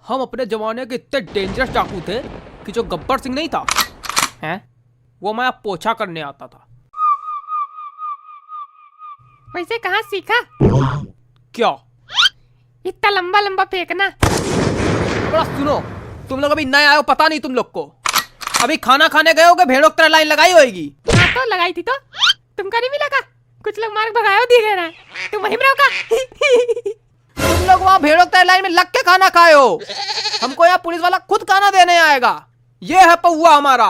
हम अपने जमाने के इतने डेंजरस डाकू थे कि जो गब्बर सिंह नहीं था हैं, वो मैं पोछा करने आता था। वैसे कहाँ सीखा? क्या? इतना लंबा लंबा फेंकना। बड़ा सुनो, तुम लोग अभी नए आए हो, पता नहीं तुम लोग को। अभी खाना खाने गए होगे, भेड़ों की तरह लाइन लगाई होगी। हाँ तो लगाई थी तो तुमका नहीं मिला का? कुछ लोग मार भगायो दिख रहा है, तुम वहीं में रहो का? तुम लोग वहाँ भेड़ों की तरह लाइन में लग के खाना खाए हो। हमको यहाँ पुलिस वाला खुद खाना देने आएगा। ये है पौआ हमारा।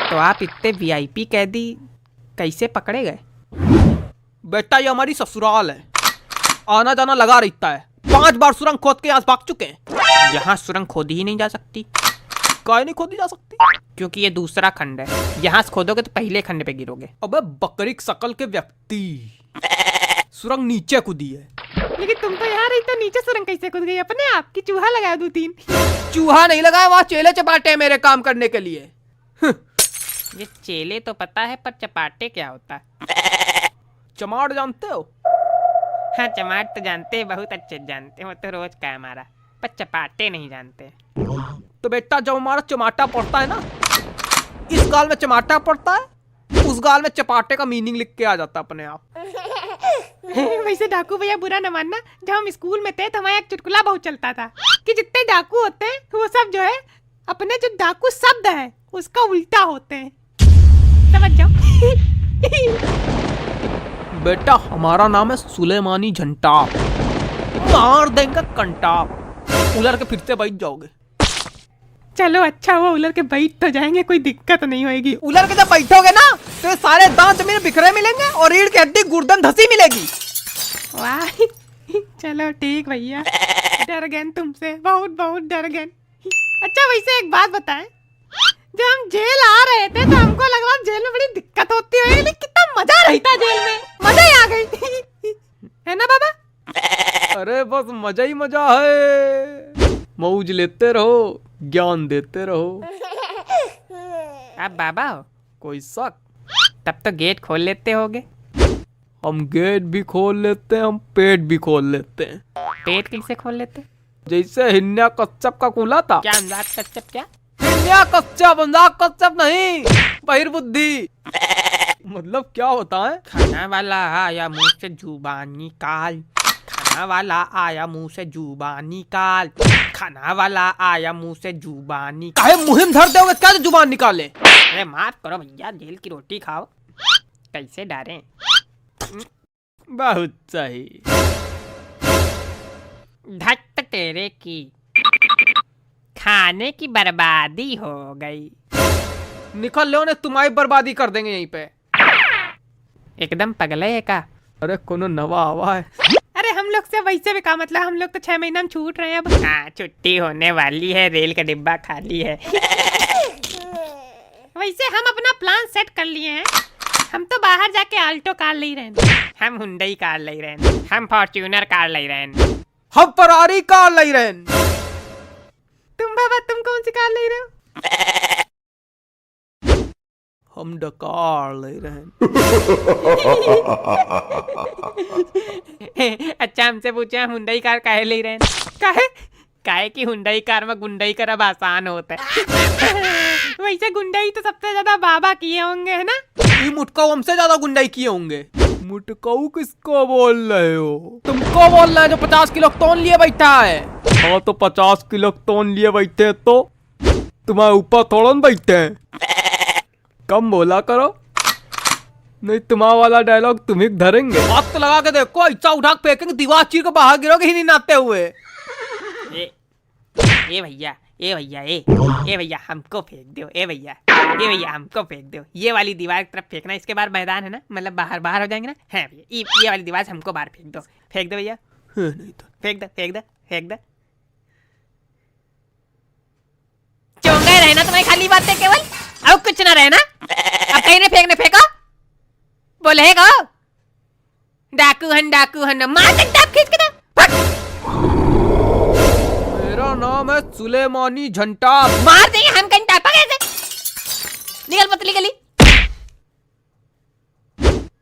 तो आप इतने वीआईपी कैदी कैसे पकड़े गए? बेटा ये हमारी ससुराल है, आना जाना लगा रहता है। 5 बार सुरंग खोद के यहाँ भाग चुके हैं। यहाँ सुरंग खोदी ही नहीं जा सकती। काहे नहीं खोदी जा सकती? क्योंकि ये दूसरा खंड है, यहाँ से खोदोगे तो पहले खंड पे गिरोगे। अबे बकरी शकल के व्यक्ति, सुरंग नीचे कूदी है। लेकिन तुम तो यहाँ रही तो नीचे सुरंग कैसे कूद गई अपने आप की? चूहा लगाया 2-3। चूहा नहीं लगाया, वहाँ चेले चपाटे हैं मेरे काम करने के लिए। ये चेले तो पता है, पर चपाटे क्या होता है? चमाट जानते हो? हाँ चमाट तो जानते हैं, बहुत अच्छे जानते हैं, वो तो रोज का है हमारा। पर चपाटे नहीं जानते। तो बेटा जब हमारा चमाटा पड़ता है ना, इस गाल में चमाटा पड़ता है, उस गाल में चपाटे का मीनिंग लिख के आ जाता अपने आप। वैसे डाकू भैया बुरा न मानना, जब हम स्कूल में थे तो हमारा एक चुटकुला बहुत चलता था कि जितने डाकू होते हैं वो सब जो है अपने जो डाकू शब्द है उसका उल्टा होते हैं। समझ जाओ। बेटा हमारा नाम है सुलेमानी झंटाप, मार देंगे कंटाप, उलर के फिर से बैठ जाओगे। चलो अच्छा हुआ उलर के बैठ तो जाएंगे, कोई दिक्कत नहीं होगी। उलर के जब बैठोगे ना तो सारे दांत जमीन बिखरे मिलेंगे और रीढ़ की हड्डी गुर्दन धसी मिलेगी। वाह चलो ठीक भैया, डर गए तुमसे, बहुत बहुत डर गए। अच्छा वैसे एक बात बताएं, जब हम जेल आ रहे थे तो हमको लग रहा जेल में बड़ी दिक्कत होती है, लेकिन कितना मजा रहता जेल में, मजा ही आ गई। है ना बाबा? अरे बस मजा ही मजा है, मौज लेते रहो, ज्ञान देते रहो। आप बाबा हो? कोई शक? तब तो गेट खोल लेते होगे। हम गेट भी खोल लेते हैं, हम पेट भी खोल लेते हैं। पेट कैसे खोल लेते? जैसे हिन्या कच्छप का खुला था। क्या अनुराग कश्यप? क्या हिन्या कच्छप, अनुराग कच्छप नहीं, बहिर्बुद्धि। मतलब क्या होता है? खाना वाला आया मुंह से जुबान निकाल, खाना वाला आया मुंह से जुबान निकाल, खाना वाला आया मुंह से जुबान निकाल। काहे मुहिम धर दोगे क्या जो जुबान निकाले? अरे माफ करो भैया, जेल की रोटी खाओ, कैसे डरे। बहुत सही। धत तेरे की, खाने की बर्बादी हो गई। निकल लो ने, तुम्हारी बर्बादी कर देंगे यहीं पे। एकदम पगले है का? अरे कोनो नवा आवा है। अरे हम लोग से वैसे भी का मतलब, हम लोग तो 6 महीना में छूट रहे हैं अब। हाँ छुट्टी होने वाली है, रेल का डिब्बा खाली है। वैसे हम अपना प्लान सेट कर लिए हैं, हम तो बाहर जाके आल्टो कार ले रहे हैं, हम हुंडई कार ले रहे हैं, हम फॉर्च्यूनर कार ले रहे हैं, हम फरारी कार ले रहे हैं। तुम बाबा तुम कौन सी कार ले रहे हो? हम डकार ले रहे हैं। अच्छा हमसे पूछे हम हुंडई कार काहे ले रहे हैं? काहे? काहे कि हुंडई कार में गुंडई करब आसान होता है। वैसे गुंडई तो सबसे ज्यादा बाबा किए होंगे, है ना? ये मुटकाऊ हमसे ज्यादा गुंडाई किए होंगे। मुटकाऊ किसको बोल रहे हो? तुमको बोल रहे हैं जो 50 किलो तोन लिए बैठा है। हाँ तो 50 किलो तोन लिए बैठे तो तुम्हारे ऊपर थोड़ा न बैठे हैं। कम बोला करो, नहीं तुम्हारा वाला डायलॉग तुम ही धरेंगे। हाथ तो लगा के देखो, ऐसा उठा के फेंकेंगे दीवार चीर के बाहर गिरोगे ही नहीं नाते हुए। ए भैया, ए भैया, ए भैया हमको फेंक दो, ए भैया, ए भैया हमको फेंक दो। ये वाली दीवार की तरफ फेंकना, इसके बाद मैदान है ना, मतलब बाहर बाहर हो जाएंगे ना। है भैया, ये वाली दीवार से हमको बाहर फेंक दो, फेंक दो भैया, नहीं तो फेंक दो, फेंक दो, फेंक दो। चोंगा रहना तुम्हारी खाली बातें केवल, अब कुछ ना रहना। अब कहीं ने फेंकने फेंको, बोले को डाकू हन मार सकता खींच के। मेरा नाम है सुलेमानी झंटा। मार देंगे हम घंटा कैसे? निकल पतली गली।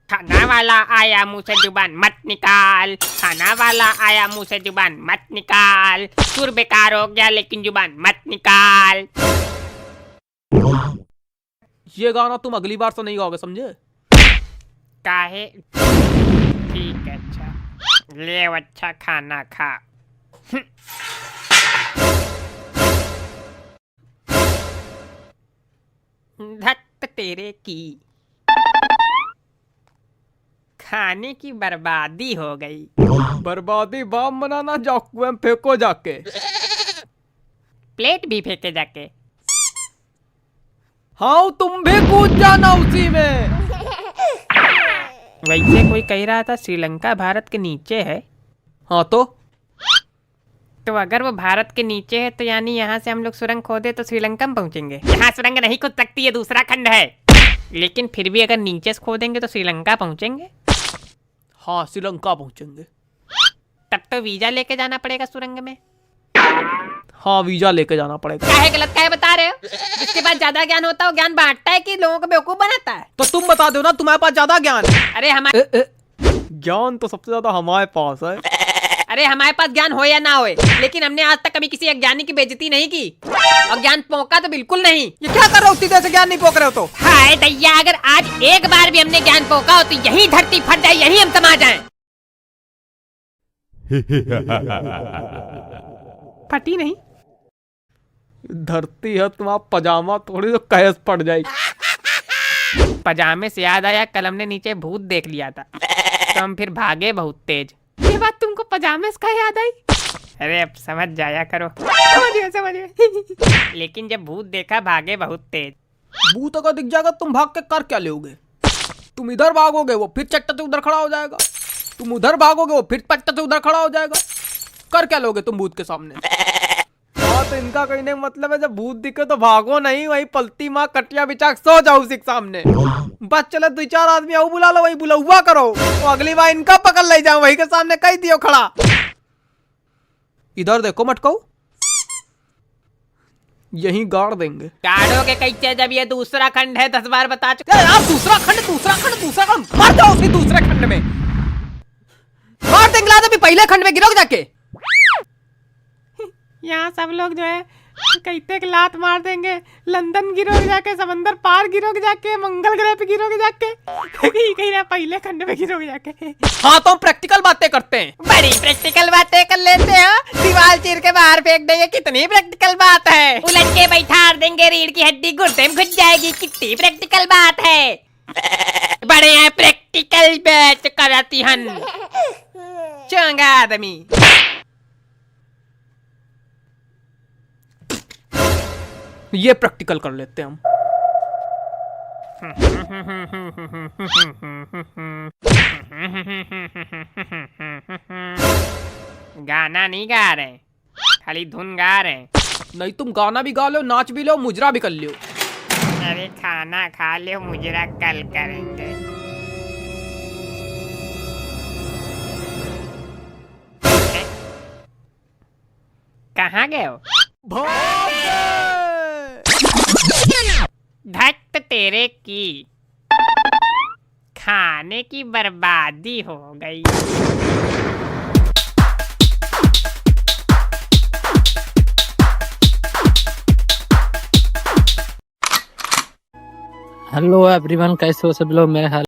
खाना खाना वाला आया मुंह से जुबान मत निकाल, खाना वाला आया मुंह से जुबान मत निकाल, सुर बेकार हो गया लेकिन जुबान मत निकाल। ये गाना तुम अगली बार से नहीं गाओगे, समझे? काहे? ठीक है, अच्छा ले अच्छा खाना खा। धत तेरे की, खाने की बर्बादी हो गई। बर्बादी बम बनाना, जाओ कुएं में फेंको जाके। प्लेट भी फेंके जाके। हाँ तुम भी कूद जाना उसी में। वैसे कोई कह रहा था श्रीलंका भारत के नीचे है। हाँ तो अगर वो भारत के नीचे है तो यानी यहाँ से हम लोग सुरंग खोदे तो श्रीलंका में पहुँचेंगे। यहाँ सुरंग नहीं खोद सकती है, दूसरा खंड है। लेकिन फिर भी अगर नीचे से खोदेंगे तो श्रीलंका पहुँचेंगे। हाँ श्रीलंका पहुंचेंगे। तब तो वीजा लेके जाना पड़ेगा सुरंग में। हाँ वीजा लेके जाना पड़ेगा। काहे गलत काहे बता रहे हो? जिसके पास ज्यादा ज्ञान होता है वो ज्ञान बांटता है कि लोगों को बेवकूफ बनाता है? तो तुम बता दो ना, तुम्हारे पास ज्यादा ज्ञान है। अरे हमारे ज्ञान तो सबसे ज्यादा हमारे पास है। अरे हमारे पास ज्ञान हो या ना होए, लेकिन हमने आज तक कभी किसी अज्ञानी की बेइज्जती नहीं की और ज्ञान पोंका तो बिल्कुल नहीं। ये क्या कर रहे हो? सीधे से ज्ञान नहीं पोक रहे हो तो? हाय दैया, अगर आज एक बार भी हमने ज्ञान पोका हो तो यही धरती फट जाए, यही हम समा जाएं। फटी नहीं। धरती है तुम्हारा पजामा, थोड़ी तो कैस पड़ जाएगी। पजामे से याद आया, कल हमने नीचे भूत देख लिया था तो हम फिर भागे बहुत तेज। ये बात तुमको पजामे से कहाँ याद आई? अरे अब समझ जाया करो। समझिए। लेकिन जब भूत देखा भागे बहुत तेज। भूत अगर दिख जाएगा तुम भाग के कर क्या लोगे? तुम इधर भागोगे वो फिर चट्टा से उधर खड़ा हो जाएगा, तुम उधर भागोगे वो फिर चट्टा से उधर खड़ा हो जाएगा। कर क्या लोगे तुम भूत के सामने? हाँ तो इनका कहने का मतलब है जब भूत दिखे तो भागो नहीं, वही पलती माँ कटिया बिछा सो जाओ उसी के सामने। बस चलो 2-4 आदमी आओ बुला लो, वही बुला करो, तो अगली बार इनका पकड़ ले जाओ, वही के सामने कह दियो खड़ा। इधर देखो मटकाऊ, यहीं गाड़ देंगे। गाड़ोगे कैसे जब ये दूसरा खंड है? 10 बार बता चुके। यार दूसरा खंड मर जाओ उसी दूसरे खंड में। मार देंगे लाद अभी पहले खंड में गिरोगे जाके। यहाँ सब लोग जो है कहते कि लात मार देंगे, लंदन गिरोगे जाके, समंदर पार गिरोगे जाके, मंगल ग्रह पे गिरोगे जाके, कहीं ना पहले खंड में गिरोगे जाके। हाँ तो हम प्रैक्टिकल बातें करते हैं। बड़ी प्रैक्टिकल बातें कर लेते हो, दीवार चीर के बाहर फेंक देंगे, कितनी प्रैक्टिकल बात है। उलट के बैठा देंगे, रीढ़ की हड्डी गुर्दे में घुस जाएगी, कितनी प्रैक्टिकल बात है। बड़े हैं प्रैक्टिकल बैच कराती हन चंगा आदमी। ये प्रैक्टिकल कर लेते हैं हम। गाना नहीं गा रहे, खाली धुन गा रहे हैं। नहीं तुम गाना भी गा लो, नाच भी लो, मुजरा भी कर लो। अरे खाना खा लो, मुजरा कल करेंगे। कहाँ गए हो? धत तेरे की, खाने की बर्बादी हो गई। हेलो एवरीवन, कैसे हो सब लोग? मेरे हाल